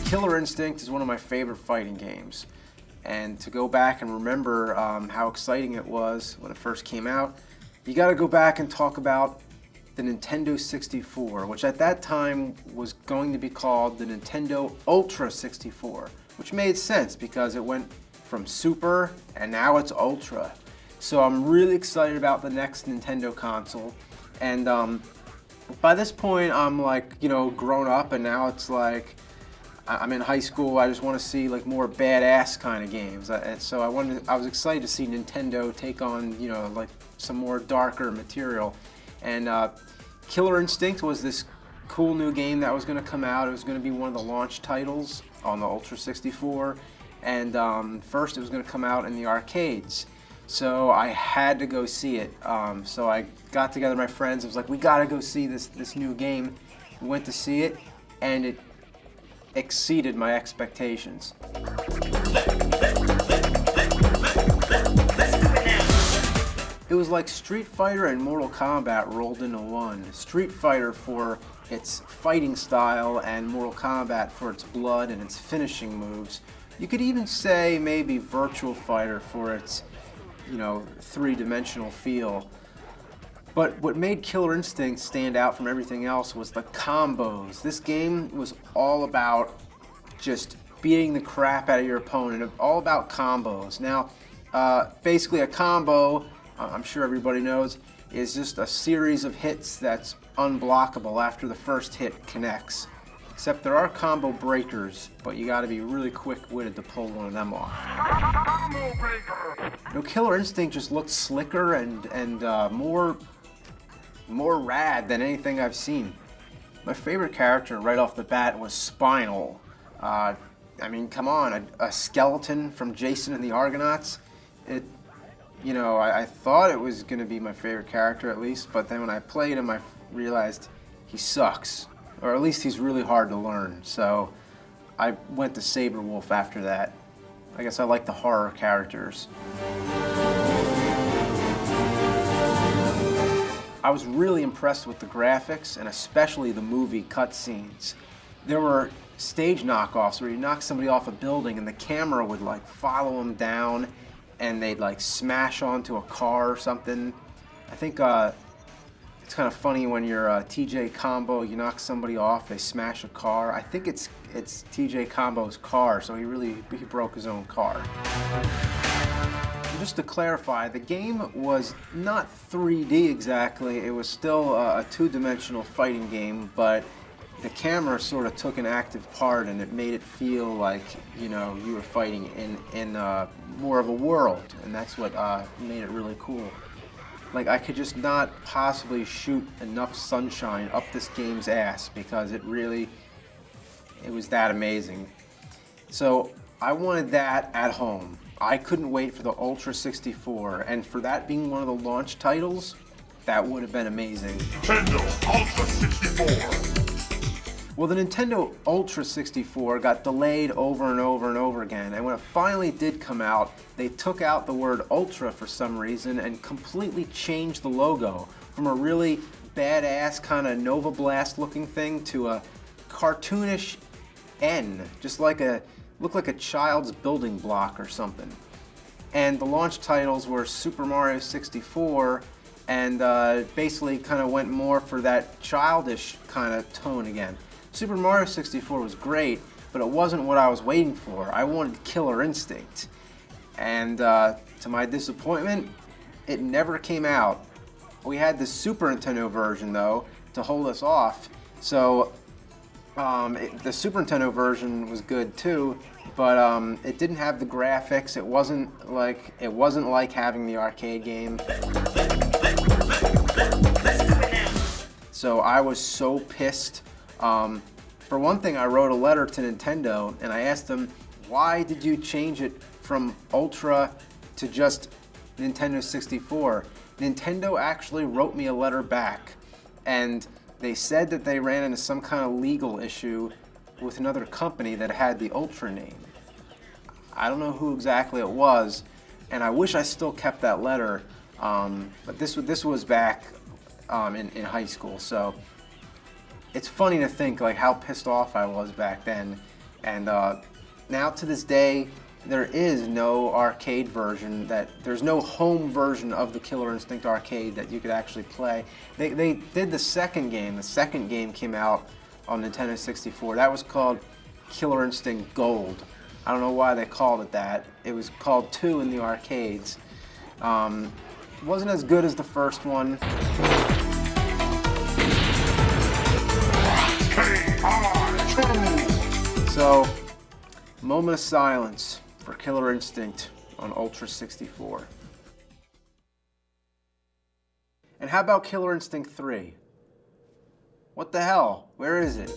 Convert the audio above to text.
Killer Instinct is one of my favorite fighting games, and to go back and remember how exciting it was when it first came out, you got to go back and talk about the Nintendo 64, which at that time was going to be called the Nintendo Ultra 64, which made sense because it went from Super and now it's Ultra. So I'm really excited about the next Nintendo console, and by this point I'm like, you know, grown up, and now it's like I'm in high school. I just want to see like more badass kind of games, and so I was excited to see Nintendo take on, you know, like some more darker material. And Killer Instinct was this cool new game that was going to come out. It was going to be one of the launch titles on the Ultra 64, and first it was going to come out in the arcades. So I had to go see it. So I got together my friends. It was like, we got to go see this new game. We went to see it, and it exceeded my expectations. It was like Street Fighter and Mortal Kombat rolled into one. Street Fighter for its fighting style and Mortal Kombat for its blood and its finishing moves. You could even say maybe Virtual Fighter for its, you know, three-dimensional feel. But what made Killer Instinct stand out from everything else was the combos. This game was all about just beating the crap out of your opponent, all about combos. Now, basically a combo, I'm sure everybody knows, is just a series of hits that's unblockable after the first hit connects. Except there are combo breakers, but you gotta be really quick-witted to pull one of them off. You know, Killer Instinct just looked slicker and more rad than anything I've seen. My favorite character right off the bat was Spinal. I mean, come on, a skeleton from Jason and the Argonauts. You know, I thought it was going to be my favorite character at least, but then when I played him, I realized he sucks, or at least he's really hard to learn. So I went to Saberwolf after that. I guess I like the horror characters. I was really impressed with the graphics, and especially the movie cutscenes. There were stage knockoffs where you knock somebody off a building and the camera would like follow them down, and they'd like smash onto a car or something. I think it's kind of funny when you're TJ Combo, you knock somebody off, they smash a car. I think it's TJ Combo's car, so he broke his own car. Just to clarify, the game was not 3D exactly. It was still a two-dimensional fighting game, but the camera sort of took an active part, and it made it feel like, you know, you were fighting in more of a world, and that's what made it really cool. Like, I could just not possibly shoot enough sunshine up this game's ass because it was that amazing. So I wanted that at home. I couldn't wait for the Ultra 64, and for that being one of the launch titles, that would have been amazing. Nintendo Ultra 64. Well, the Nintendo Ultra 64 got delayed over and over and over again, and when it finally did come out, they took out the word Ultra for some reason and completely changed the logo from a really badass kind of Nova Blast looking thing to a cartoonish N, just like looked like a child's building block or something. And the launch titles were Super Mario 64, and basically kind of went more for that childish kind of tone again. Super Mario 64 was great, but it wasn't what I was waiting for. I wanted Killer Instinct. And to my disappointment, it never came out. We had the Super Nintendo version, though, to hold us off. So the Super Nintendo version was good too, but it didn't have the graphics. It wasn't like having the arcade game. So I was so pissed. For one thing, I wrote a letter to Nintendo and I asked them, why did you change it from Ultra to just Nintendo 64? Nintendo actually wrote me a letter back, and they said that they ran into some kind of legal issue with another company that had the Ultra name. I don't know who exactly it was, and I wish I still kept that letter. But this was back in high school, so it's funny to think like how pissed off I was back then. And now to this day, there is no arcade version, there's no home version of the Killer Instinct arcade that you could actually play. They did the second game. The second game came out on Nintendo 64. That was called Killer Instinct Gold. I don't know why they called it that. It was called 2 in the arcades. It wasn't as good as the first one. So, moment of silence for Killer Instinct on Ultra 64. And how about Killer Instinct 3? What the hell? Where is it?